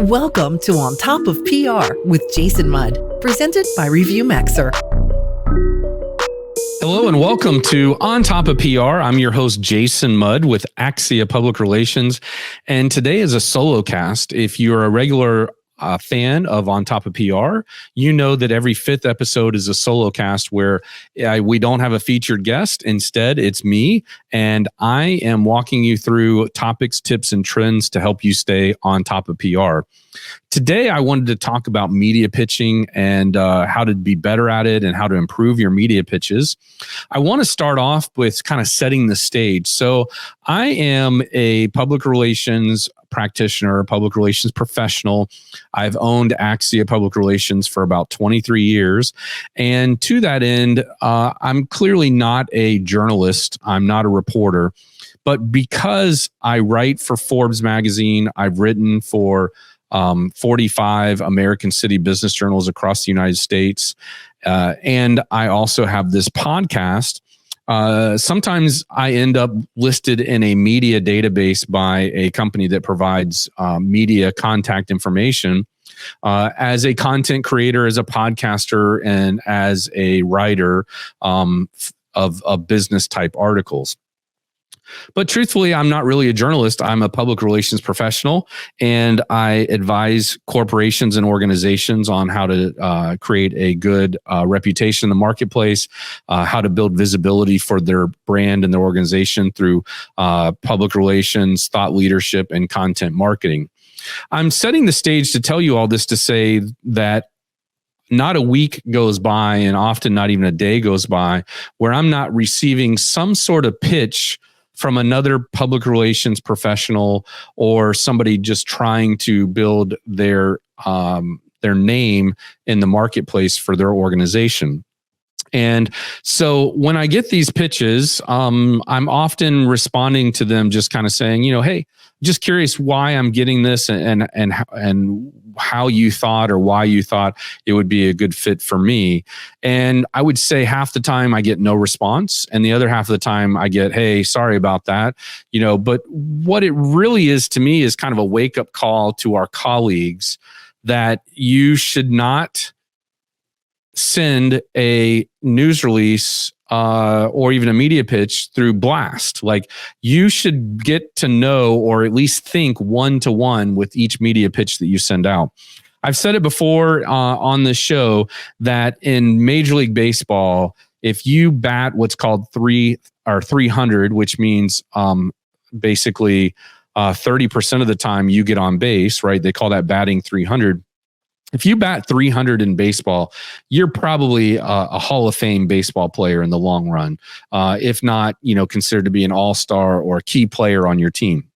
Welcome to On Top of PR with Jason Mudd, presented by Review Maxer. Hello and welcome to On Top of PR. I'm your host, Jason Mudd with Axia Public Relations. And today is a solocast. If you're a regular fan of On Top of PR, you know that every fifth episode is a solocast where we don't have a featured guest. Instead, it's me, and I am walking you through topics, tips, and trends to help you stay on top of PR. Today, I wanted to talk about media pitching and how to be better at it and how to improve your media pitches. I want to start off with kind of setting the stage. So I am a public relations practitioner, public relations professional. I've owned Axia Public Relations for about 23 years. And to that end, I'm clearly not a journalist. I'm not a reporter. But because I write for Forbes magazine, I've written for 45 American city business journals across the United States. And I also have this podcast. Sometimes I end up listed in a media database by a company that provides media contact information as a content creator, as a podcaster, and as a writer of business type articles. But truthfully, I'm not really a journalist. I'm a public relations professional, and I advise corporations and organizations on how to create a good reputation in the marketplace, how to build visibility for their brand and their organization through public relations, thought leadership, and content marketing. I'm setting the stage to tell you all this to say that not a week goes by, and often not even a day goes by, where I'm not receiving some sort of pitch from another public relations professional or somebody just trying to build their name in the marketplace for their organization. And so when I get these pitches, I'm often responding to them just kind of saying, hey, just curious why I'm getting this and how you thought or why you thought it would be a good fit for me. And I would say half the time I get no response, and the other half of the time I get, hey, sorry about that. But what it really is to me is kind of a wake-up call to our colleagues that you should not send a news release or even a media pitch through blast. Like, you should get to know or at least think one-to-one with each media pitch that you send out. I've said it before on this show that in Major League Baseball, if you bat what's called 300, which means basically 30% of the time you get on base, right? They call that batting 300. If you bat 300 in baseball, you're probably a Hall of Fame baseball player in the long run, if not, considered to be an all-star or a key player on your team.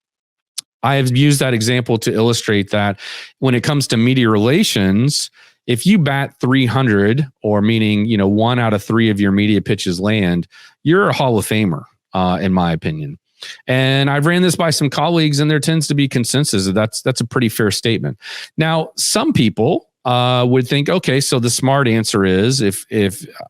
I have used that example to illustrate that when it comes to media relations, if you bat 300, or meaning, 1 out of 3 of your media pitches land, you're a Hall of Famer, in my opinion. And I've ran this by some colleagues, and there tends to be consensus that that's a pretty fair statement. Now, some people would think, okay, so the smart answer is if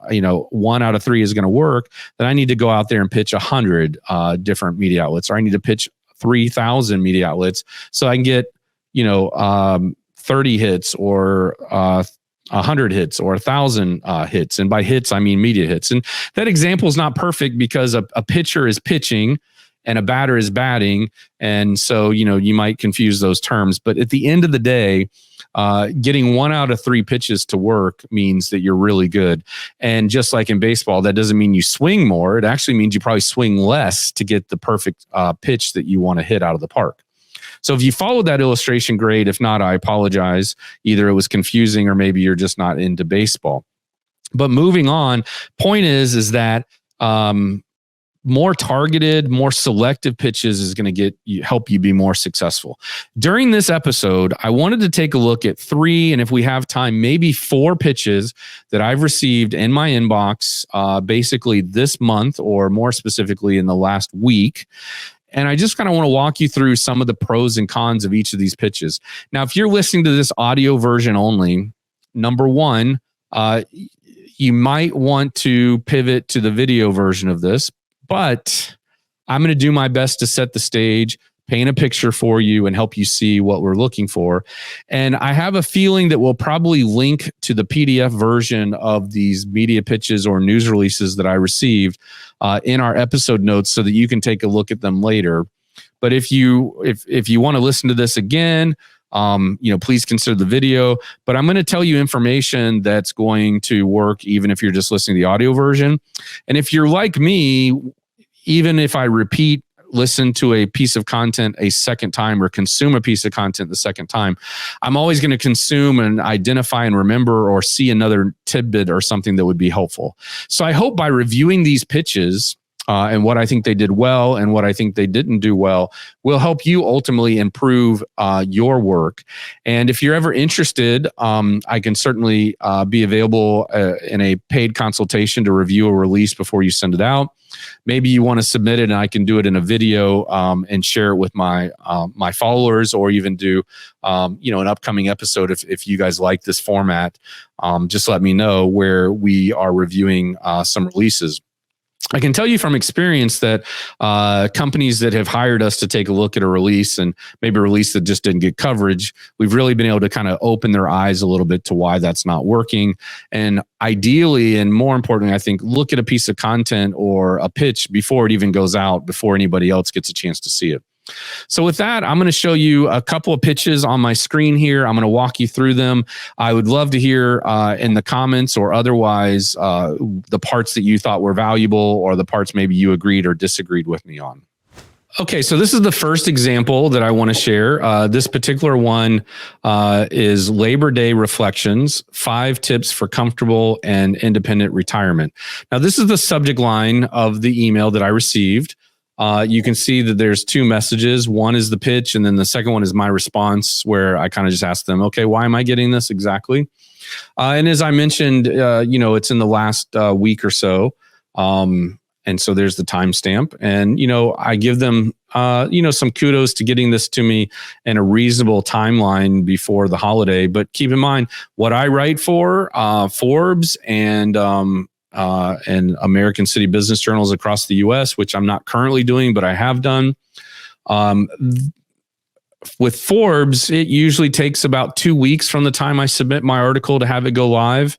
1 out of 3 is going to work, then I need to go out there and pitch 100 different media outlets, or I need to pitch 3,000 media outlets so I can get 30 hits or 100 hits or 1,000 hits. And by hits, I mean media hits. And that example is not perfect because a pitcher is pitching and a batter is batting. And so, you might confuse those terms. But at the end of the day, getting 1 out of 3 pitches to work means that you're really good. And just like in baseball, that doesn't mean you swing more. It actually means you probably swing less to get the perfect pitch that you want to hit out of the park. So if you followed that illustration, great. If not, I apologize. Either it was confusing or maybe you're just not into baseball. But moving on, point is that more targeted, more selective pitches is going to help you be more successful. During this episode, I wanted to take a look at 3, and if we have time, maybe 4 pitches that I've received in my inbox basically this month, or more specifically in the last week. And I just kind of want to walk you through some of the pros and cons of each of these pitches. Now, if you're listening to this audio version only, number one, you might want to pivot to the video version of this, but I'm going to do my best to set the stage, paint a picture for you and help you see what we're looking for. And I have a feeling that we'll probably link to the PDF version of these media pitches or news releases that I received in our episode notes so that you can take a look at them later. But if you want to listen to this again, please consider the video. But I'm going to tell you information that's going to work even if you're just listening to the audio version. And if you're like me, even if I listen to a piece of content a second time or consume a piece of content the second time, I'm always going to consume and identify and remember or see another tidbit or something that would be helpful. So I hope by reviewing these pitches and what I think they did well and what I think they didn't do well will help you ultimately improve your work. And if you're ever interested, I can certainly be available in a paid consultation to review a release before you send it out. Maybe you want to submit it and I can do it in a video and share it with my followers, or even do an upcoming episode if you guys like this format. Just let me know where we are reviewing some releases. I can tell you from experience that companies that have hired us to take a look at a release, and maybe a release that just didn't get coverage, we've really been able to kind of open their eyes a little bit to why that's not working. And ideally, and more importantly, I think, look at a piece of content or a pitch before it even goes out, before anybody else gets a chance to see it. So with that, I'm going to show you a couple of pitches on my screen here. I'm going to walk you through them. I would love to hear in the comments or otherwise the parts that you thought were valuable, or the parts maybe you agreed or disagreed with me on. Okay, so this is the first example that I want to share. This particular one is Labor Day Reflections, 5 Tips for Comfortable and Independent Retirement. Now, this is the subject line of the email that I received. You can see that there's 2 messages. One is the pitch, and then the second one is my response, where I kind of just asked them, okay, why am I getting this exactly? And as I mentioned, it's in the last week or so. And so there's the timestamp. And, I give them, some kudos to getting this to me in a reasonable timeline before the holiday. But keep in mind, what I write for Forbes and American City Business Journals across the U.S., which I'm not currently doing, but I have done. With Forbes, it usually takes about 2 weeks from the time I submit my article to have it go live.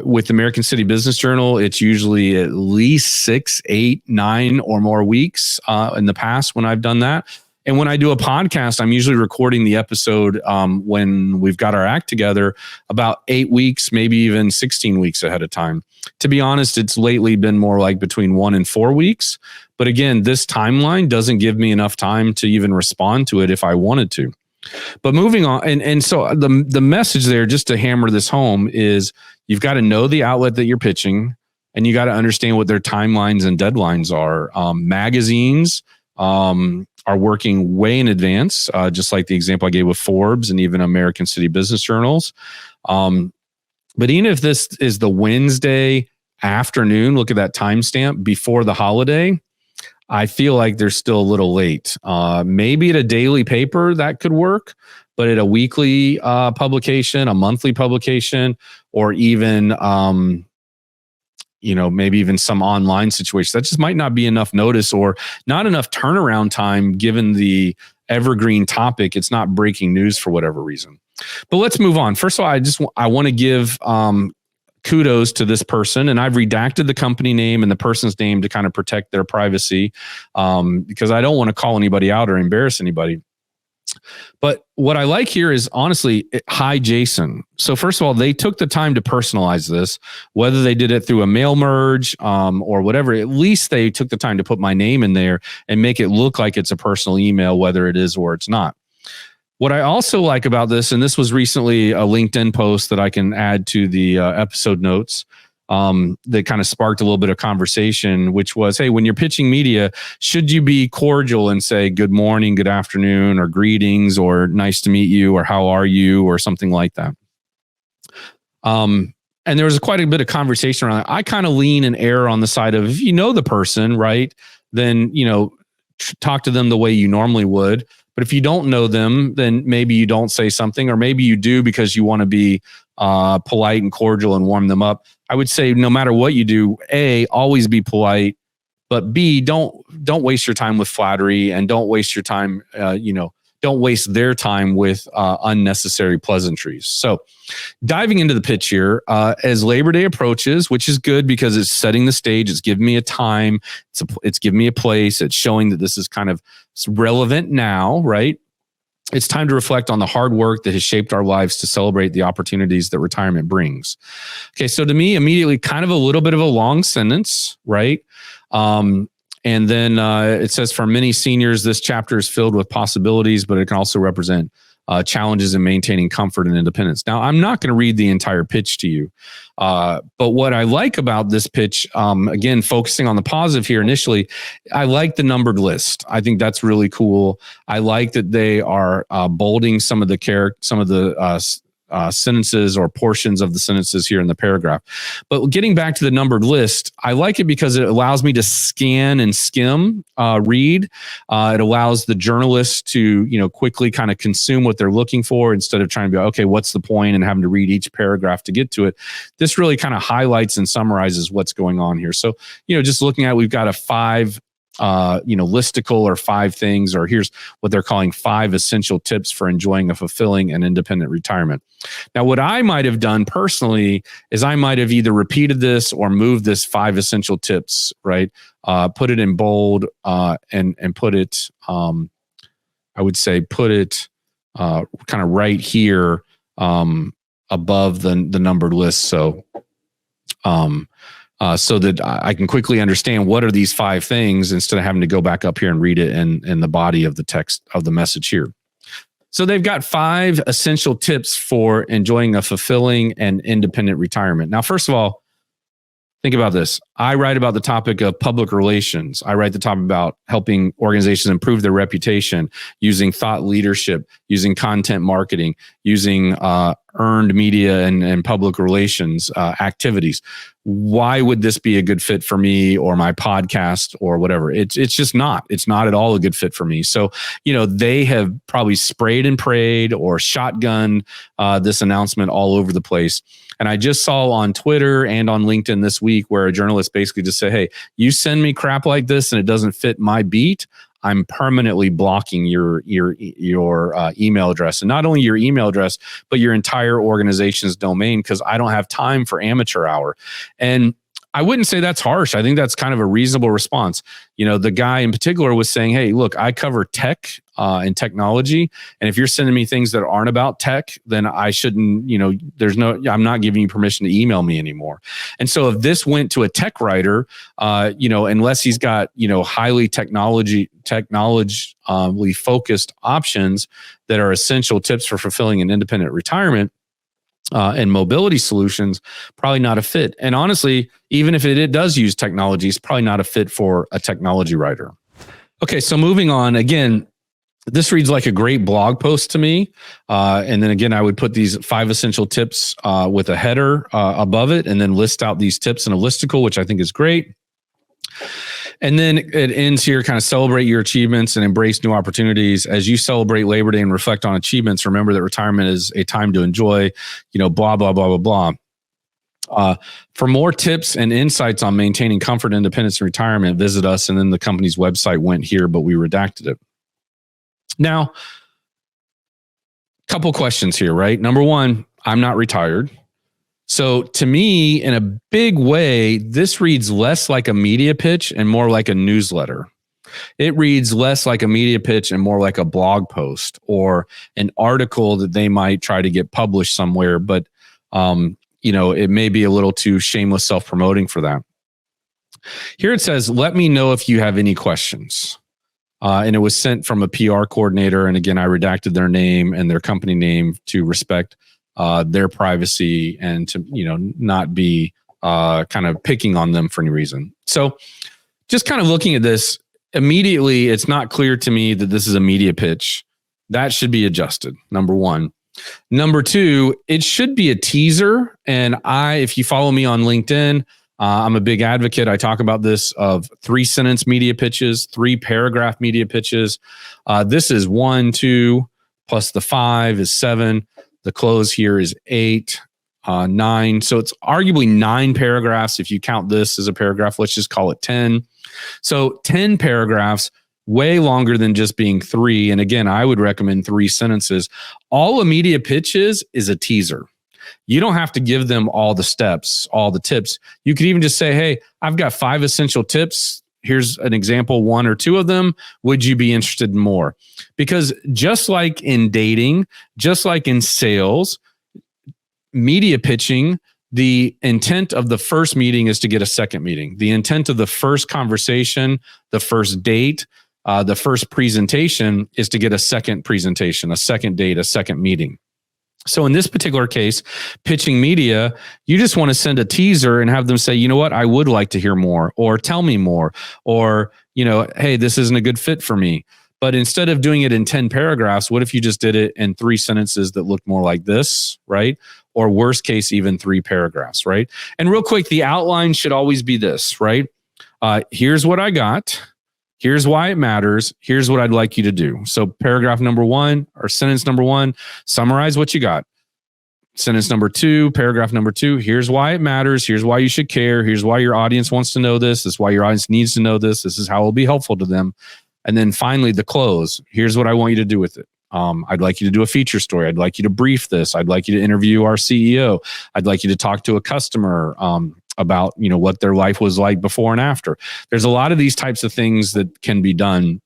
With American City Business Journal, it's usually at least 6, 8, 9 or more weeks in the past when I've done that. And when I do a podcast, I'm usually recording the episode when we've got our act together about 8 weeks, maybe even 16 weeks ahead of time. To be honest, it's lately been more like between 1 and 4 weeks. But again, this timeline doesn't give me enough time to even respond to it if I wanted to. But moving on, and so the message there, just to hammer this home, is you've got to know the outlet that you're pitching, and you got to understand what their timelines and deadlines are. Magazines are working way in advance, just like the example I gave with Forbes and even American City Business Journals. But even if this is the Wednesday afternoon, look at that timestamp before the holiday, I feel like they're still a little late. Maybe at a daily paper that could work, but at a weekly publication, a monthly publication, or even maybe even some online situation, that just might not be enough notice or not enough turnaround time given the evergreen topic. It's not breaking news for whatever reason. But let's move on. First of all, I want to give kudos to this person, and I've redacted the company name and the person's name to kind of protect their privacy because I don't want to call anybody out or embarrass anybody. But what I like here is, honestly, hi, Jason. So first of all, they took the time to personalize this, whether they did it through a mail merge or whatever. At least they took the time to put my name in there and make it look like it's a personal email, whether it is or it's not. What I also like about this, and this was recently a LinkedIn post that I can add to the episode notes that kind of sparked a little bit of conversation, which was, hey, when you're pitching media, should you be cordial and say good morning, good afternoon, or greetings, or nice to meet you, or how are you, or something like that? And there was quite a bit of conversation around that. I kind of lean and err on the side of, if you know the person, right, then, talk to them the way you normally would. But if you don't know them, then maybe you don't say something, or maybe you do because you want to be polite and cordial and warm them up. I would say no matter what you do, always be polite, but B, don't waste your time with flattery, and don't waste your time, don't waste their time with unnecessary pleasantries. So diving into the pitch here, as Labor Day approaches, which is good because it's setting the stage, it's giving me a time, it's giving me a place, it's showing that this is kind of relevant now, right? It's time to reflect on the hard work that has shaped our lives to celebrate the opportunities that retirement brings. Okay, so to me, immediately kind of a little bit of a long sentence, right? And then it says, for many seniors, this chapter is filled with possibilities, but it can also represent challenges in maintaining comfort and independence. Now, I'm not going to read the entire pitch to you, but what I like about this pitch, again, focusing on the positive here initially, I like the numbered list. I think that's really cool. I like that they are bolding some of the sentences or portions of the sentences here in the paragraph. But getting back to the numbered list, I like it because it allows me to scan and skim read. It allows the journalist to, quickly kind of consume what they're looking for instead of trying to be, okay, what's the point, and having to read each paragraph to get to it. This really kind of highlights and summarizes what's going on here. So, just looking at, we've got a 5 listicle, or 5 things, or here's what they're calling 5 essential tips for enjoying a fulfilling and independent retirement. Now, what I might have done personally is I might have either repeated this or moved this 5 essential tips, right? Put it in bold and put it, I would say, put it kind of right here above the numbered list. So that I can quickly understand what are these 5 things instead of having to go back up here and read it in the body of the text of the message here. So they've got 5 essential tips for enjoying a fulfilling and independent retirement. Now, first of all, think about this. I write about the topic of public relations. I write the topic about helping organizations improve their reputation, using thought leadership, using content marketing, using earned media and public relations activities. Why would this be a good fit for me or my podcast or whatever? It's just not. It's not at all a good fit for me. So, they have probably sprayed and prayed or shotgunned this announcement all over the place. And I just saw on Twitter and on LinkedIn this week where a journalist basically just said, hey, you send me crap like this and it doesn't fit my beat, I'm permanently blocking your email address, and not only your email address, but your entire organization's domain, because I don't have time for amateur hour. And I wouldn't say that's harsh. I think that's kind of a reasonable response. The guy in particular was saying, hey, look, I cover tech and technology. And if you're sending me things that aren't about tech, then I shouldn't, I'm not giving you permission to email me anymore. And so if this went to a tech writer, unless he's got, highly technology focused options that are essential tips for fulfilling an independent retirement, and mobility solutions, probably not a fit. And honestly, even if it does use technology, it's probably not a fit for a technology writer. Okay, so moving on. Again, this reads like a great blog post to me. And then again, I would put these 5 essential tips with a header above it, and then list out these tips in a listicle, which I think is great. And then it ends here, kind of celebrate your achievements and embrace new opportunities. As you celebrate Labor Day and reflect on achievements, remember that retirement is a time to enjoy, blah, blah, blah, blah, blah. For more tips and insights on maintaining comfort, independence, and retirement, visit us. And then the company's website went here, but we redacted it. Now, couple questions here, right? Number one, I'm not retired. So to me, in a big way, this reads less like a media pitch and more like a newsletter. It reads less like a media pitch and more like a blog post or an article that they might try to get published somewhere. But, it may be a little too shameless self-promoting for that. Here it says, let me know if you have any questions. And it was sent from a PR coordinator. And again, I redacted their name and their company name to respect their privacy and to, not be kind of picking on them for any reason. So just kind of looking at this, immediately, it's not clear to me that this is a media pitch. That should be adjusted, number one. Number two, it should be a teaser. And if you follow me on LinkedIn, I'm a big advocate. I talk about this of 3-sentence media pitches, 3-paragraph media pitches. This is 1, 2, plus the 5 is 7. The close here is 8. 9. So it's arguably 9 paragraphs. If you count this as a paragraph, let's just call it 10. So 10 paragraphs, way longer than just being 3. And again, I would recommend 3 sentences. All a media pitch is a teaser. You don't have to give them all the steps, all the tips. You could even just say, hey, I've got 5 essential tips. Here's an example, 1 or 2 of them. Would you be interested in more? Because just like in dating, just like in sales, media pitching, the intent of the first meeting is to get a second meeting. The intent of the first conversation, the first date, the first presentation is to get a second presentation, a second date, a second meeting. So in this particular case, pitching media, you just want to send a teaser and have them say, you know what, I would like to hear more, or tell me more, or, hey, this isn't a good fit for me. But instead of doing it in 10 paragraphs, what if you just did it in 3 sentences that looked more like this, right? Or worst case, even 3 paragraphs, right? And real quick, the outline should always be this, right? Here's what I got. Here's why it matters. Here's what I'd like you to do. So paragraph number 1 or sentence number 1, summarize what you got. Sentence number 2, paragraph number 2, here's why it matters. Here's why you should care. Here's why your audience wants to know this. This is why your audience needs to know this. This is how it will be helpful to them. And then finally, the close. Here's what I want you to do with it. I'd like you to do a feature story. I'd like you to brief this. I'd like you to interview our CEO. I'd like you to talk to a customer about what their life was like before and after. There's a lot of these types of things that can be done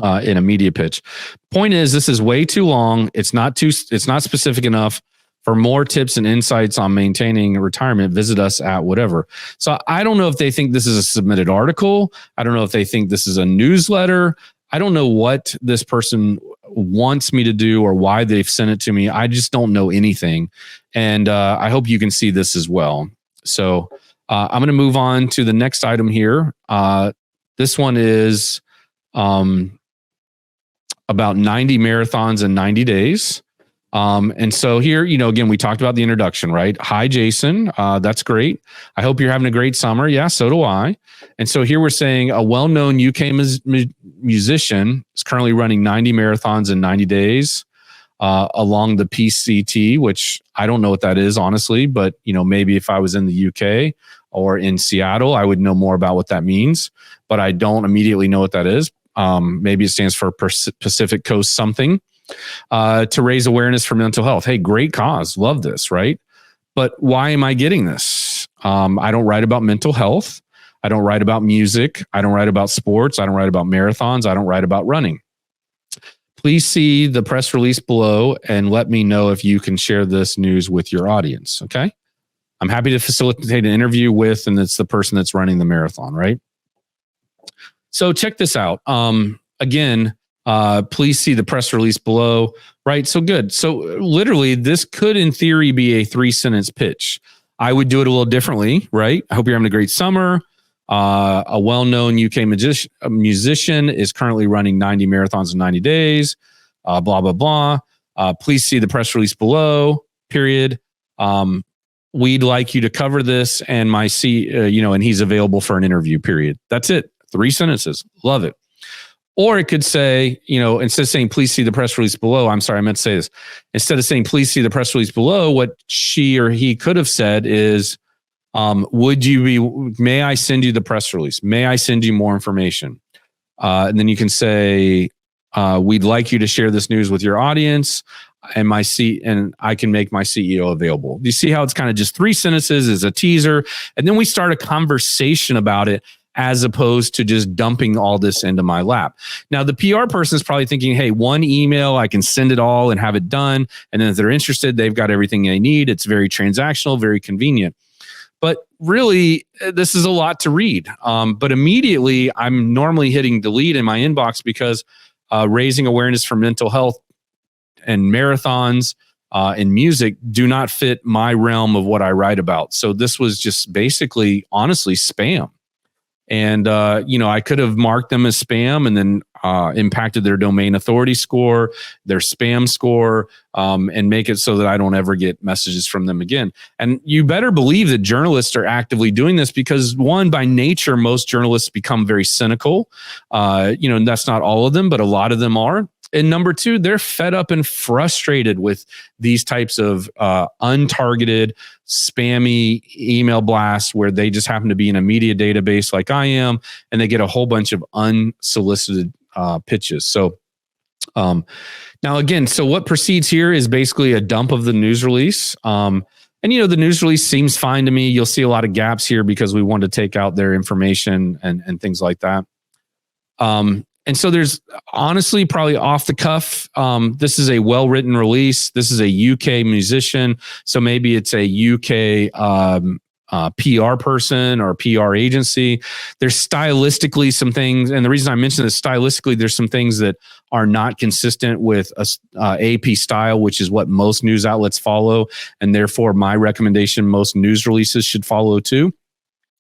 in a media pitch. Point is, this is way too long. It's not specific enough. For more tips and insights on maintaining retirement, visit us at whatever. So I don't know if they think this is a submitted article. I don't know if they think this is a newsletter. I don't know what this person wants me to do or why they've sent it to me. I just don't know anything. And I hope you can see this as well. So I'm going to move on to the next item here. This one is about 90 marathons in 90 days. And so here, again, we talked about the introduction, right? Hi, Jason. That's great. I hope you're having a great summer. Yeah, so do I. And so here we're saying a well-known UK musician is currently running 90 marathons in 90 days along the PCT, which I don't know what that is, honestly, but maybe if I was in the UK or in Seattle, I would know more about what that means, but I don't immediately know what that is. Maybe it stands for Pacific Coast something. To raise awareness for mental health. Hey, great cause. Love this, right? But why am I getting this? I don't write about mental health. I don't write about music. I don't write about sports. I don't write about marathons. I don't write about running. Please see the press release below and let me know if you can share this news with your audience, okay? I'm happy to facilitate an interview with, and it's the person that's running the marathon, right? So check this out. Again, please see the press release below, right? So good. So literally, this could, in theory, be a 3-sentence pitch. I would do it a little differently, right? I hope you're having a great summer. A well-known UK musician is currently running 90 marathons in 90 days. Blah, blah, blah. Please see the press release below, period. We'd like you to cover this, and and he's available for an interview, period. That's it. 3 sentences. Love it. Or it could say, instead of saying, please see the press release below, I'm sorry, I meant to say this. Instead of saying, please see the press release below, what she or he could have said is, may I send you the press release? May I send you more information? And then you can say, we'd like you to share this news with your audience and I can make my CEO available. Do you see how it's kind of just 3 sentences as a teaser? And then we start a conversation about it, as opposed to just dumping all this into my lap. Now, the PR person is probably thinking, hey, 1 email, I can send it all and have it done. And then if they're interested, they've got everything they need. It's very transactional, very convenient. But really, this is a lot to read. But immediately, I'm normally hitting delete in my inbox because raising awareness for mental health and marathons and music do not fit my realm of what I write about. So this was just basically, honestly, spam. And, I could have marked them as spam and then impacted their domain authority score, their spam score, and make it so that I don't ever get messages from them again. And you better believe that journalists are actively doing this because, one, by nature, most journalists become very cynical. And that's not all of them, but a lot of them are. And number two, they're fed up and frustrated with these types of untargeted, spammy email blasts where they just happen to be in a media database like I am, and they get a whole bunch of unsolicited pitches. So now again, so what proceeds here is basically a dump of the news release. And the news release seems fine to me. You'll see a lot of gaps here because we want to take out their information and things like that. And so there's honestly probably off the cuff. This is a well-written release. This is a UK musician. So maybe it's a UK PR person or PR agency. There's stylistically some things. And the reason I mention this stylistically, there's some things that are not consistent with AP style, which is what most news outlets follow. And therefore my recommendation, most news releases should follow too.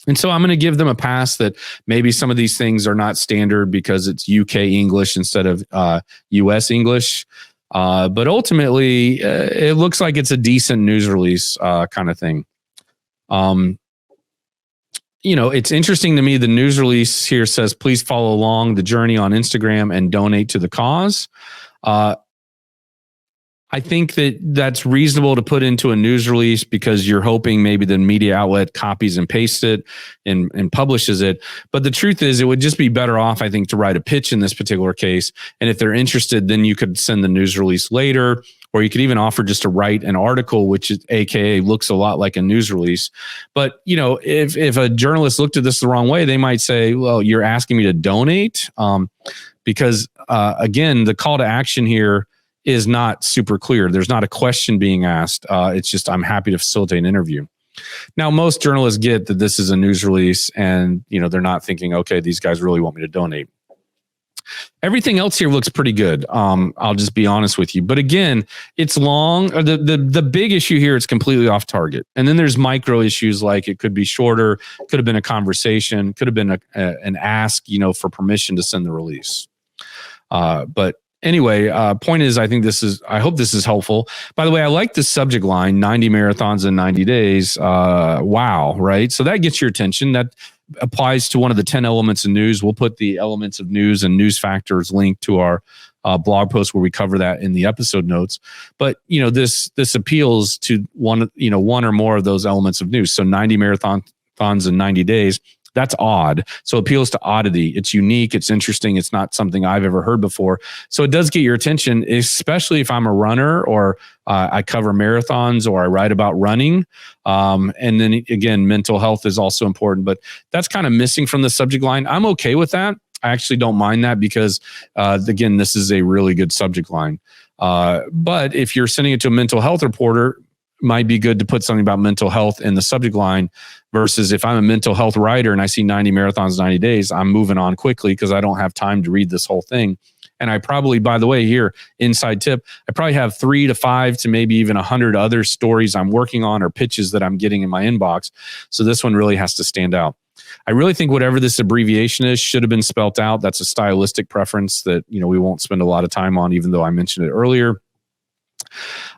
And so I'm going to give them a pass that maybe some of these things are not standard because it's UK English instead of US English. But ultimately, it looks like it's a decent news release kind of thing. It's interesting to me. The news release here says, please follow along the journey on Instagram and donate to the cause. I think that that's reasonable to put into a news release because you're hoping maybe the media outlet copies and pastes it and publishes it. But the truth is, it would just be better off, I think, to write a pitch in this particular case. And if they're interested, then you could send the news release later, or you could even offer just to write an article, which is AKA looks a lot like a news release. But, if a journalist looked at this the wrong way, they might say, well, you're asking me to donate because, again, the call to action here is not super clear. There's not a question being asked. It's just, I'm happy to facilitate an interview. Now, most journalists get that this is a news release and, they're not thinking, okay, these guys really want me to donate. Everything else here looks pretty good. I'll just be honest with you. But again, it's long. The big issue here is completely off target. And then there's micro issues like it could be shorter, could have been a conversation, could have been an ask, for permission to send the release. But anyway, point is, I hope this is helpful. By the way, I like the subject line, 90 marathons in 90 days. Wow, right? So that gets your attention. That applies to one of the 10 elements of news. We'll put the elements of news and news factors link to our blog post where we cover that in the episode notes. But, this appeals to one or more of those elements of news. So 90 marathons in 90 days. That's odd. So it appeals to oddity. It's unique. It's interesting. It's not something I've ever heard before. So it does get your attention, especially if I'm a runner or I cover marathons or I write about running. And then again, mental health is also important, but that's kind of missing from the subject line. I'm okay with that. I actually don't mind that because, again, this is a really good subject line. But if you're sending it to a mental health reporter, might be good to put something about mental health in the subject line versus if I'm a mental health writer and I see 90 marathons, 90 days, I'm moving on quickly because I don't have time to read this whole thing. And I probably, by the way, here, inside tip, I probably have 3 to 5 to maybe even 100 other stories I'm working on or pitches that I'm getting in my inbox. So this one really has to stand out. I really think whatever this abbreviation is should have been spelt out. That's a stylistic preference that, we won't spend a lot of time on, even though I mentioned it earlier.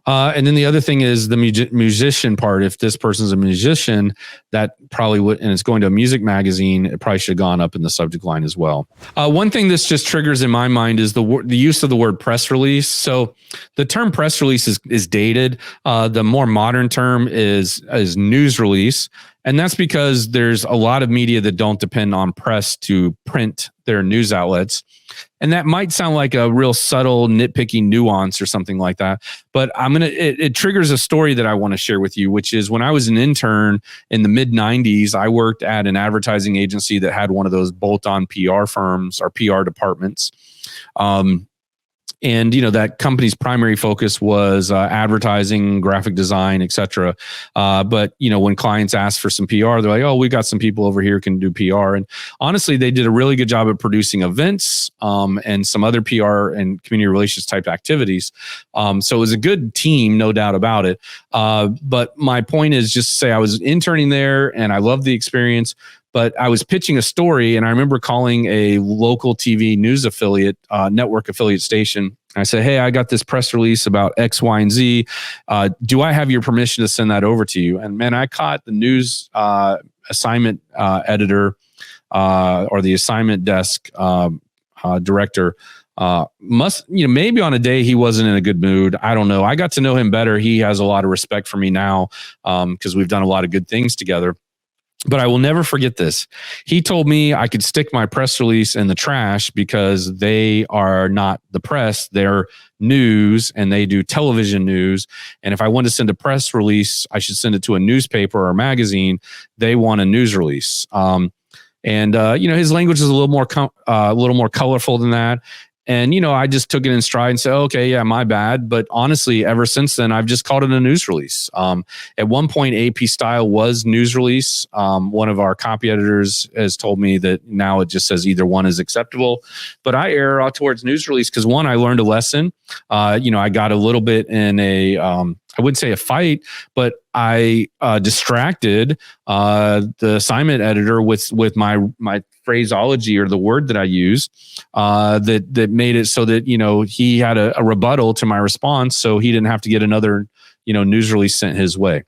And then the other thing is the musician part. If this person's a musician, that probably would, and it's going to a music magazine, it probably should have gone up in the subject line as well. One thing this just triggers in my mind is the use of the word press release. So the term press release is dated. The more modern term is news release. And that's because there's a lot of media that don't depend on press to print their news outlets. And that might sound like a real subtle, nitpicky nuance or something like that. But it triggers a story that I want to share with you, which is when I was an intern in the mid 90s, I worked at an advertising agency that had one of those bolt-on PR firms or PR departments. And, that company's primary focus was advertising, graphic design, et cetera. But, when clients ask for some PR, they're like, oh, we got some people over here who can do PR. And honestly, they did a really good job at producing events and some other PR and community relations type activities. So it was a good team, no doubt about it. But my point is just to say I was interning there and I loved the experience. But I was pitching a story and I remember calling a local TV news affiliate, network affiliate station. I said, hey, I got this press release about X, Y, and Z. Do I have your permission to send that over to you? And man, I caught the news assignment editor or the assignment desk director maybe on a day he wasn't in a good mood. I don't know. I got to know him better. He has a lot of respect for me now because we've done a lot of good things together. But I will never forget this. He told me I could stick my press release in the trash because they are not the press. They're news and they do television news. And if I want to send a press release, I should send it to a newspaper or a magazine. They want a news release. His language is a little more colorful than that. And, I just took it in stride and said, okay, yeah, my bad. But honestly, ever since then, I've just called it a news release. At one point, AP style was news release. One of our copy editors has told me that now it just says either one is acceptable. But I err out towards news release because one, I learned a lesson. I got a little bit in I wouldn't say a fight, but I distracted the assignment editor with my phraseology or the word that I use that made it so that he had a rebuttal to my response, so he didn't have to get another news release sent his way.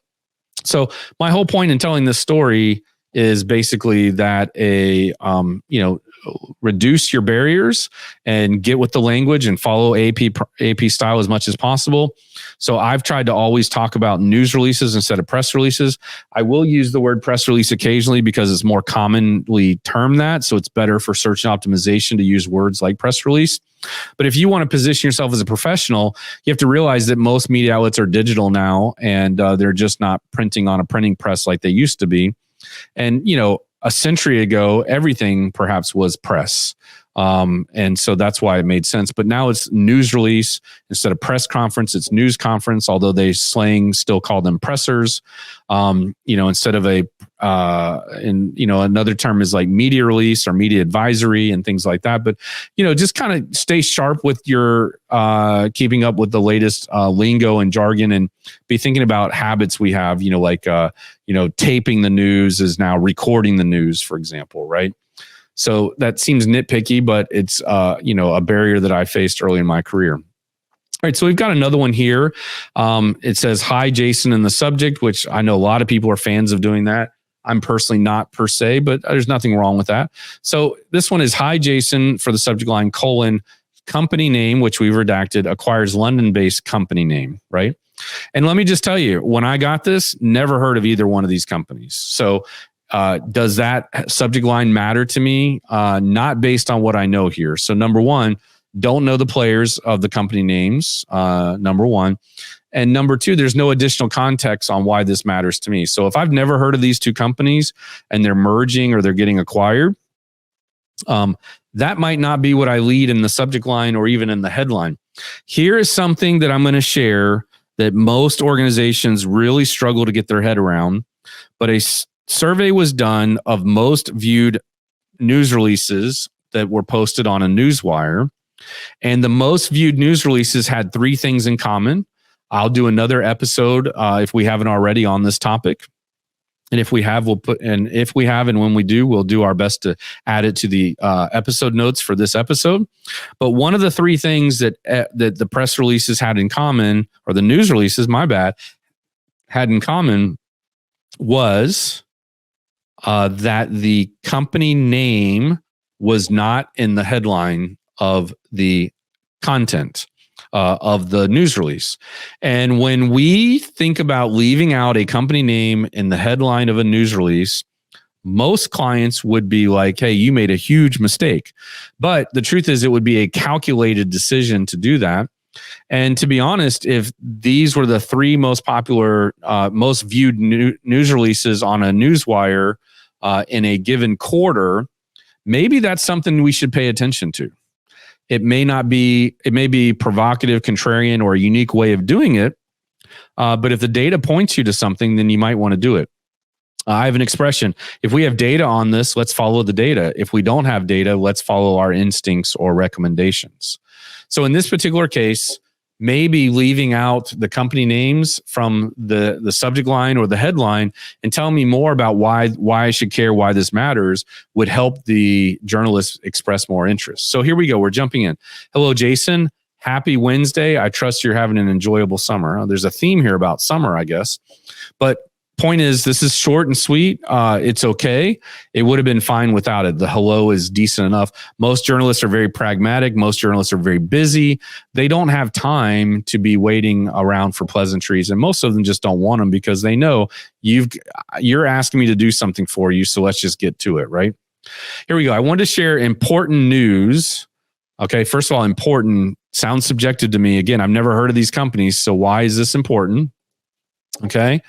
So my whole point in telling this story is basically that reduce your barriers and get with the language and follow AP style as much as possible. So I've tried to always talk about news releases instead of press releases. I will use the word press release occasionally because it's more commonly termed that. So it's better for search and optimization to use words like press release. But if you want to position yourself as a professional, you have to realize that most media outlets are digital now, and they're just not printing on a printing press like they used to be. And, a century ago, everything perhaps was press. And so that's why it made sense. But now it's news release instead of press conference. It's news conference, although they still call them pressers. Instead of another term is like media release or media advisory and things like that. But, just kind of stay sharp with your keeping up with the latest lingo and jargon, and be thinking about habits we have, taping the news is now recording the news, for example, right? So that seems nitpicky, but it's a barrier that I faced early in my career. All right, so we've got another one here. It says, "Hi, Jason," in the subject, which I know a lot of people are fans of doing that. I'm personally not per se, but there's nothing wrong with that. So this one is, "Hi, Jason," for the subject line, company name, which we've redacted, acquires London-based company name, right? And let me just tell you, when I got this, never heard of either one of these companies. So does that subject line matter to me? Not based on what I know here. So number one, don't know the players of the company names, number one. And number two, there's no additional context on why this matters to me. So if I've never heard of these two companies and they're merging or they're getting acquired, that might not be what I lead in the subject line or even in the headline. Here is something that I'm going to share that most organizations really struggle to get their head around, but a survey was done of most viewed news releases that were posted on a newswire, and the most viewed news releases had three things in common. I'll do another episode if we haven't already on this topic. And if we have, and when we do, we'll do our best to add it to the episode notes for this episode. But one of the three things that the press releases had in common, or the news releases, had in common was that the company name was not in the headline of the content of the news release. And when we think about leaving out a company name in the headline of a news release, most clients would be like, "Hey, you made a huge mistake." But the truth is, it would be a calculated decision to do that. And to be honest, if these were the three most popular, most viewed news releases on a newswire in a given quarter, maybe that's something we should pay attention to. It may be provocative, contrarian, or a unique way of doing it. But if the data points you to something, then you might want to do it. I have an expression: if we have data on this, let's follow the data. If we don't have data, let's follow our instincts or recommendations. So in this particular case, maybe leaving out the company names from the subject line or the headline and telling me more about why I should care, why this matters, would help the journalists express more interest. So here we go. We're jumping in. "Hello, Jason. Happy Wednesday. I trust you're having an enjoyable summer." There's a theme here about summer, I guess. But point is, this is short and sweet. It's okay. It would have been fine without it. The hello is decent enough. Most journalists are very pragmatic. Most journalists are very busy. They don't have time to be waiting around for pleasantries. And most of them just don't want them because they know you're asking me to do something for you. So let's just get to it, right? Here we go. I wanted to share important news. Okay. First of all, important sounds subjective to me. Again, I've never heard of these companies. So why is this important? Okay.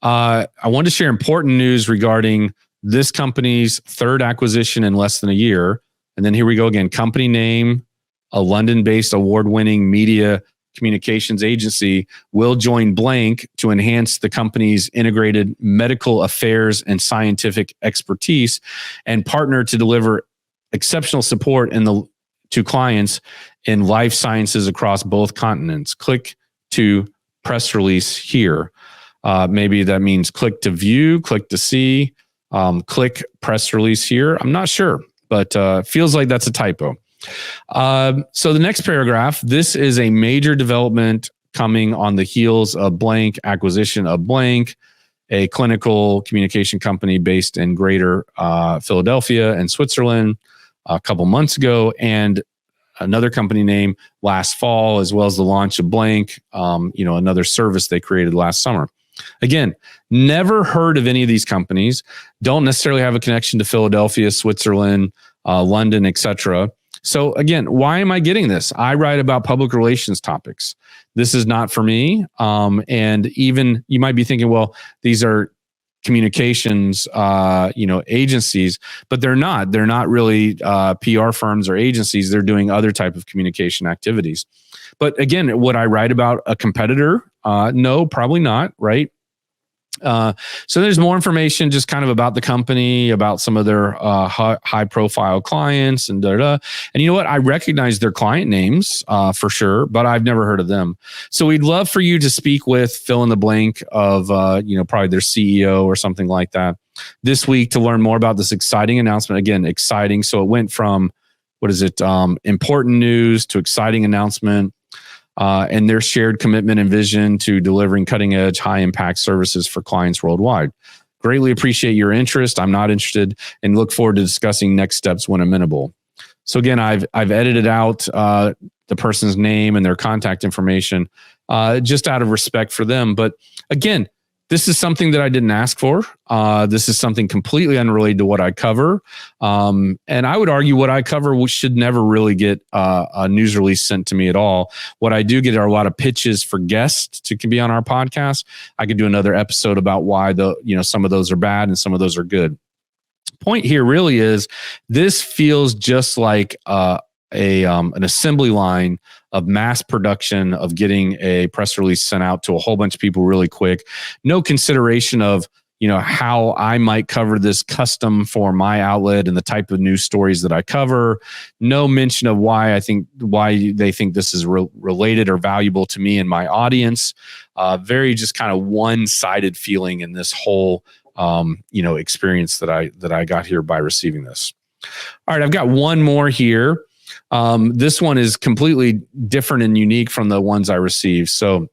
I wanted to share important news regarding this company's third acquisition in less than a year. And then here we go again. Company name, a London-based award-winning media communications agency will join blank to enhance the company's integrated medical affairs and scientific expertise and partner to deliver exceptional support to clients in life sciences across both continents. Click to press release here. Maybe that means click to view, click to see, click press release here. I'm not sure, but feels like that's a typo. So the next paragraph, this is a major development coming on the heels of blank acquisition of blank, a clinical communication company based in Greater Philadelphia and Switzerland a couple months ago, and another company name last fall, as well as the launch of blank, another service they created last summer. Again, never heard of any of these companies, don't necessarily have a connection to Philadelphia, Switzerland, London, etc. So again, why am I getting this? I write about public relations topics. This is not for me. And even you might be thinking, well, these are communications, agencies, but they're not. They're not really PR firms or agencies. They're doing other type of communication activities. But again, would I write about a competitor? No, probably not, right? So there's more information just kind of about the company, about some of their high profile clients and And you know what? I recognize their client names for sure, but I've never heard of them. So we'd love for you to speak with fill in the blank of, probably their CEO or something like that this week to learn more about this exciting announcement. Again, exciting. So it went from, important news to exciting announcement. And their shared commitment and vision to delivering cutting-edge, high-impact services for clients worldwide. Greatly appreciate your interest. I'm not interested and look forward to discussing next steps when amenable. So again, I've edited out the person's name and their contact information just out of respect for them. But again, this is something that I didn't ask for. This is something completely unrelated to what I cover. And I would argue what I cover should never really get a news release sent to me at all. What I do get are a lot of pitches for guests to be on our podcast. I could do another episode about why some of those are bad and some of those are good. Point here really is this feels just like an assembly line of mass production of getting a press release sent out to a whole bunch of people really quick. No consideration of, how I might cover this custom for my outlet and the type of news stories that I cover. No mention of why they think this is related or valuable to me and my audience. Very just kind of one-sided feeling in this whole, experience that I got here by receiving this. All right, I've got one more here. This one is completely different and unique from the ones I received. So,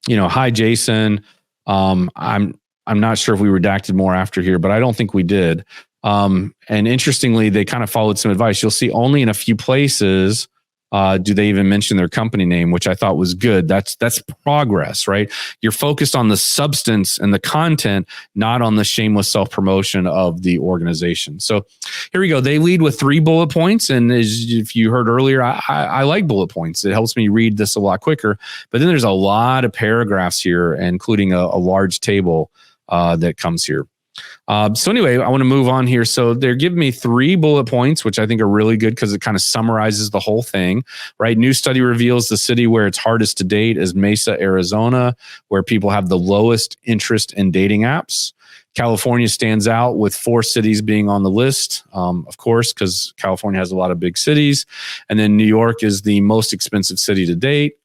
hi, Jason. I'm not sure if we redacted more after here, but I don't think we did. And interestingly, they kind of followed some advice. You'll see only in a few places do they even mention their company name, which I thought was good. That's progress, right? You're focused on the substance and the content, not on the shameless self-promotion of the organization. So here we go. They lead with 3 bullet points. And as if you heard earlier, I like bullet points. It helps me read this a lot quicker. But then there's a lot of paragraphs here, including a large table that comes here. So anyway, I want to move on here. So they're giving me 3 bullet points, which I think are really good because it kind of summarizes the whole thing, right? New study reveals the city where it's hardest to date is Mesa, Arizona, where people have the lowest interest in dating apps. California stands out with 4 cities being on the list, of course, because California has a lot of big cities. And then New York is the most expensive city to date,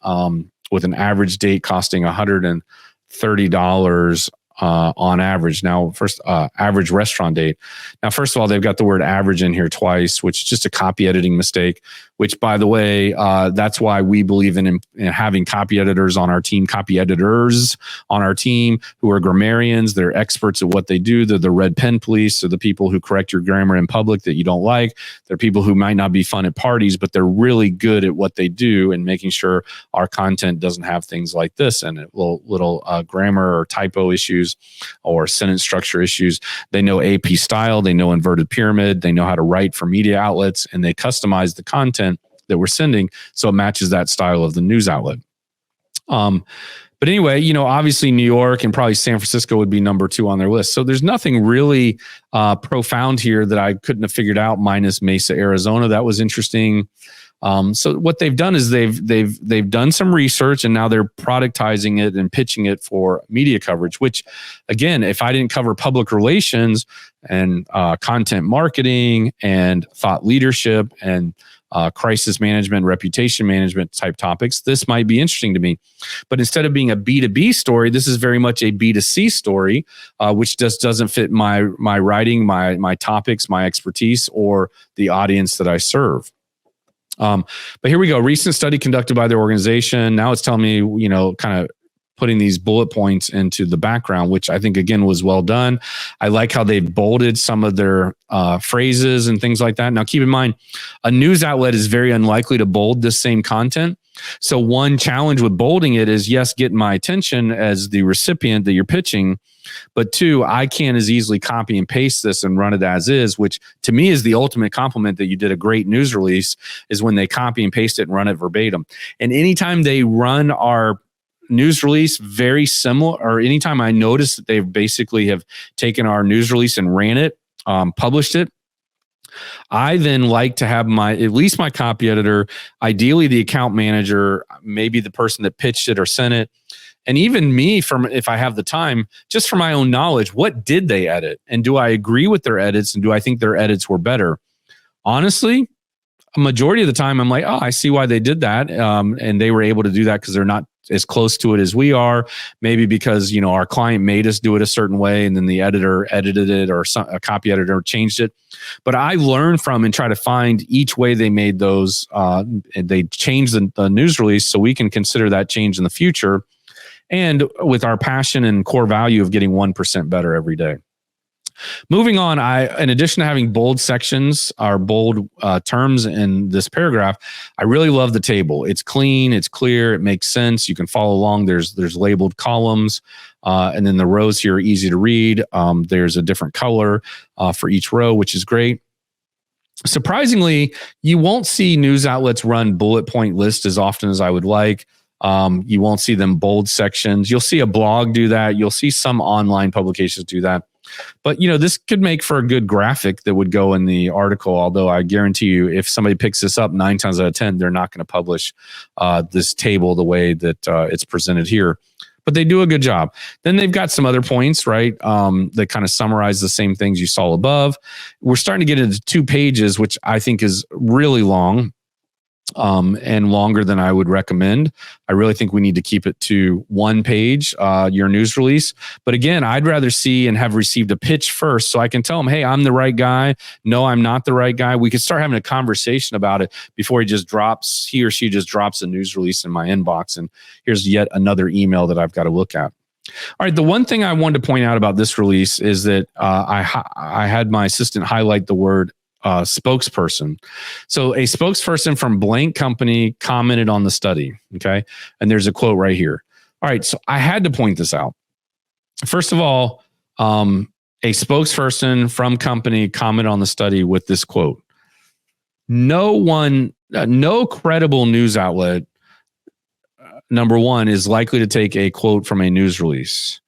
with an average date costing $130 on average. Now, first, average restaurant date. Now, first of all, they've got the word average in here twice, which is just a copy editing mistake, which, by the way, that's why we believe in having copy editors on our team, copy editors on our team who are grammarians. They're experts at what they do. They're the red pen police. They're the people who correct your grammar in public that you don't like. They're people who might not be fun at parties, but they're really good at what they do and making sure our content doesn't have things like this in it, little grammar or typo issues or sentence structure issues. They know AP style, they know inverted pyramid, they know how to write for media outlets, and they customize the content that we're sending so it matches that style of the news outlet. But anyway, obviously New York and probably San Francisco would be number 2 on their list. So there's nothing really profound here that I couldn't have figured out, minus Mesa, Arizona. That was interesting. So what they've done is they've done some research, and now they're productizing it and pitching it for media coverage, which, again, if I didn't cover public relations and content marketing and thought leadership and crisis management, reputation management type topics, this might be interesting to me. But instead of being a B2B story, this is very much a B2C story, which just doesn't fit my writing, my topics, my expertise, or the audience that I serve. But here we go. Recent study conducted by their organization. Now it's telling me, kind of putting these bullet points into the background, which I think, again, was well done. I like how they bolded some of their phrases and things like that. Now, keep in mind, a news outlet is very unlikely to bold this same content. So one challenge with bolding it is, yes, getting my attention as the recipient that you're pitching, but 2, I can't as easily copy and paste this and run it as is, which to me is the ultimate compliment that you did a great news release, is when they copy and paste it and run it verbatim. And anytime they run our news release very similar, or anytime I notice that they basically have taken our news release and ran it, published it, I then like to have at least my copy editor, ideally the account manager, maybe the person that pitched it or sent it, and even me, if I have the time, just for my own knowledge, what did they edit? And do I agree with their edits? And do I think their edits were better? Honestly, a majority of the time, I'm like, oh, I see why they did that. And they were able to do that because they're not as close to it as we are. Maybe because, our client made us do it a certain way, and then the editor edited it, or a copy editor changed it. But I learn from and try to find each way they made those. They changed the news release, so we can consider that change in the future. And with our passion and core value of getting 1% better every day. Moving on, in addition to having bold sections or bold terms in this paragraph, I really love the table. It's clean, it's clear, it makes sense. You can follow along. There's labeled columns, and then the rows here are easy to read. There's a different color for each row, which is great. Surprisingly, you won't see news outlets run bullet point lists as often as I would like. You won't see them bold sections. You'll see a blog do that. You'll see some online publications do that. But, this could make for a good graphic that would go in the article. Although I guarantee you, if somebody picks this up 9 times out of 10, they're not going to publish this table the way that it's presented here. But they do a good job. Then they've got some other points, right, that kind of summarize the same things you saw above. We're starting to get into 2 pages, which I think is really long. And longer than I would recommend. I really think we need to keep it to 1 page, your news release. But again, I'd rather see and have received a pitch first, so I can tell them, hey, I'm the right guy. No, I'm not the right guy. We could start having a conversation about it before he or she just drops a news release in my inbox. And here's yet another email that I've got to look at. All right. The one thing I wanted to point out about this release is that I had my assistant highlight the word spokesperson. So a spokesperson from blank company commented on the study. Okay. And there's a quote right here. All right. So I had to point this out. First of all, a spokesperson from company commented on the study with this quote. No credible news outlet, number one, is likely to take a quote from a news release.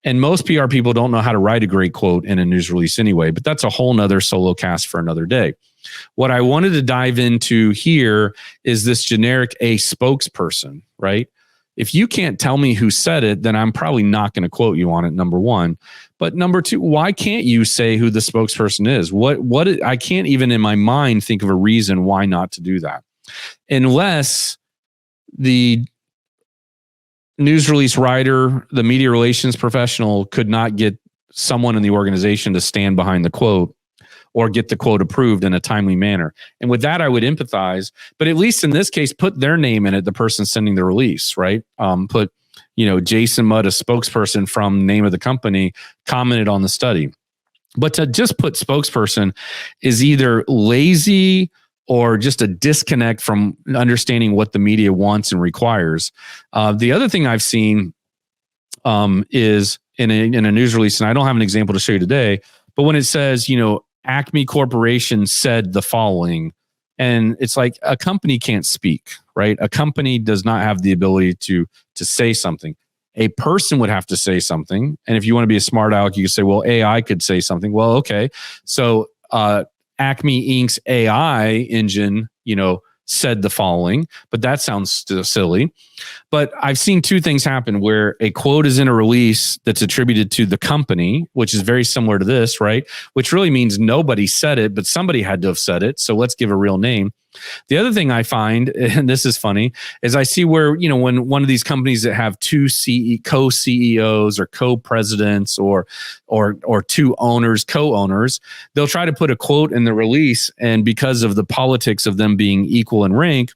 And most PR people don't know how to write a great quote in a news release anyway, but that's a whole nother solo cast for another day. What I wanted to dive into here is this generic a spokesperson, right? If you can't tell me who said it, then I'm probably not going to quote you on it, number one. But number two, why can't you say who the spokesperson is? I can't even in my mind think of a reason why not to do that. Unless the news release writer, the media relations professional could not get someone in the organization to stand behind the quote or get the quote approved in a timely manner. And with that, I would empathize, but at least in this case, put their name in it, the person sending the release, right? Put, Jason Mudd, a spokesperson from name of the company, commented on the study. But to just put spokesperson is either lazy or just a disconnect from understanding what the media wants and requires. The other thing I've seen is in a news release, and I don't have an example to show you today, but when it says, Acme Corporation said the following, and it's like a company can't speak, right? A company does not have the ability to say something. A person would have to say something. And if you want to be a smart aleck, you could say, well, AI could say something. Well, okay. So Acme Inc.'s AI engine, said the following, but that sounds still silly. But I've seen two things happen where a quote is in a release that's attributed to the company, which is very similar to this, right? Which really means nobody said it, but somebody had to have said it. So let's give a real name. The other thing I find, and this is funny, is I see where, when one of these companies that have two co-CEOs or co-presidents or two owners, co-owners, they'll try to put a quote in the release. And because of the politics of them being equal in rank,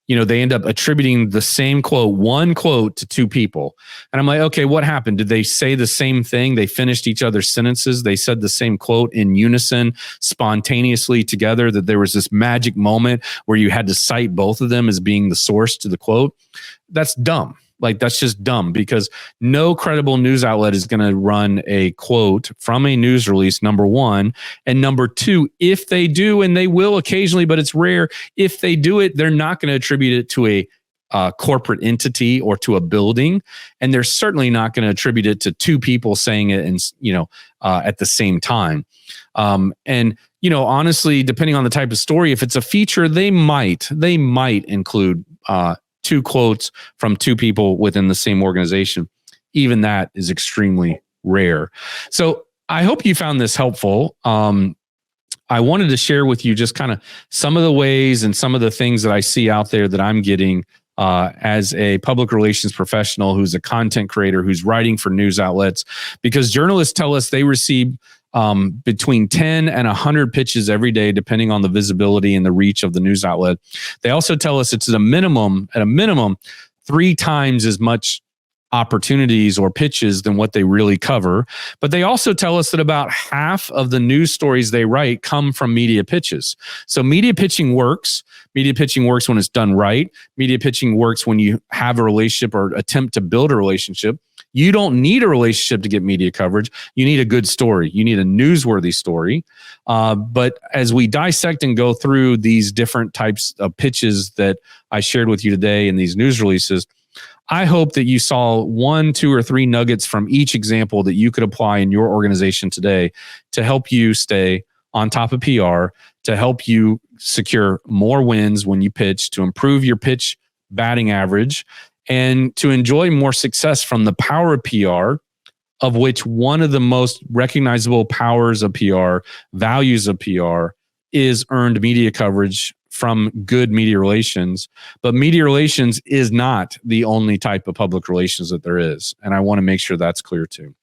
they end up attributing the same quote, one quote, to two people. And I'm like, okay, what happened? Did they say the same thing? They finished each other's sentences. They said the same quote in unison, spontaneously together, that there was this magic moment where you had to cite both of them as being the source to the quote. That's dumb. Like, that's just dumb, because no credible news outlet is going to run a quote from a news release, number one. And number two, if they do, and they will occasionally, but it's rare, if they do it, they're not going to attribute it to a corporate entity or to a building. And they're certainly not going to attribute it to two people saying it and, at the same time. Honestly, depending on the type of story, if it's a feature, they might include, two quotes from two people within the same organization. Even that is extremely rare. So I hope you found this helpful. I wanted to share with you just kind of some of the ways and some of the things that I see out there that I'm getting as a public relations professional who's a content creator, who's writing for news outlets, because journalists tell us they receive between 10 and 100 pitches every day, depending on the visibility and the reach of the news outlet. They also tell us it's at a minimum, 3 times as much opportunities or pitches than what they really cover. But they also tell us that about half of the news stories they write come from media pitches. So media pitching works. Media pitching works when it's done right. Media pitching works when you have a relationship or attempt to build a relationship. You don't need a relationship to get media coverage. You need a good story. You need a newsworthy story. But as we dissect and go through these different types of pitches that I shared with you today in these news releases, I hope that you saw 1, 2, or 3 nuggets from each example that you could apply in your organization today to help you stay on top of PR, to help you secure more wins when you pitch, to improve your pitch batting average, and to enjoy more success from the power of PR, of which one of the most recognizable powers of PR, values of PR, is earned media coverage from good media relations. But media relations is not the only type of public relations that there is. And I want to make sure that's clear too.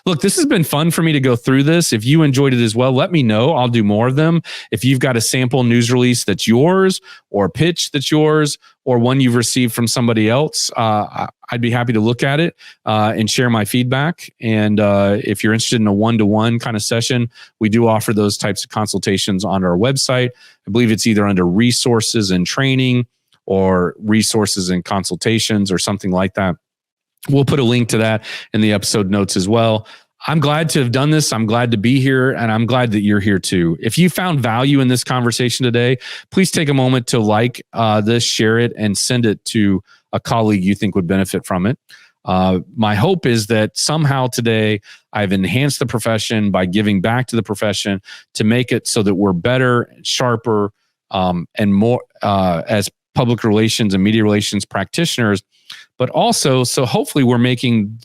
Look, this has been fun for me to go through this. If you enjoyed it as well, let me know. I'll do more of them. If you've got a sample news release that's yours, or a pitch that's yours, or one you've received from somebody else, I'd be happy to look at it and share my feedback. And if you're interested in a one-to-one kind of session, we do offer those types of consultations on our website. I believe it's either under resources and training or resources and consultations or something like that. We'll put a link to that in the episode notes as well. I'm glad to have done this. I'm glad to be here, and I'm glad that you're here too. If you found value in this conversation today, please take a moment to like this, share it, and send it to a colleague you think would benefit from it. My hope is that somehow today I've enhanced the profession by giving back to the profession to make it so that we're better, sharper, and more as public relations and media relations practitioners, but also, so hopefully we're making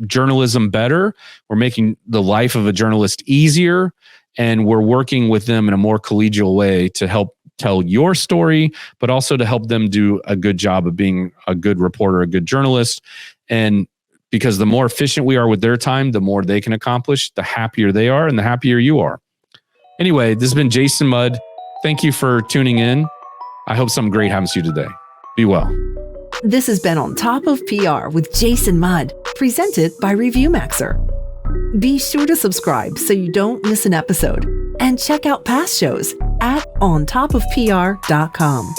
journalism better. We're making the life of a journalist easier, and we're working with them in a more collegial way to help tell your story, but also to help them do a good job of being a good reporter, a good journalist. And because the more efficient we are with their time, the more they can accomplish, the happier they are and the happier you are. Anyway, this has been Jason Mudd. Thank you for tuning in. I hope something great happens to you today. Be well. This has been On Top of PR with Jason Mudd, presented by ReviewMaxer. Be sure to subscribe so you don't miss an episode, and check out past shows at ontopofpr.com.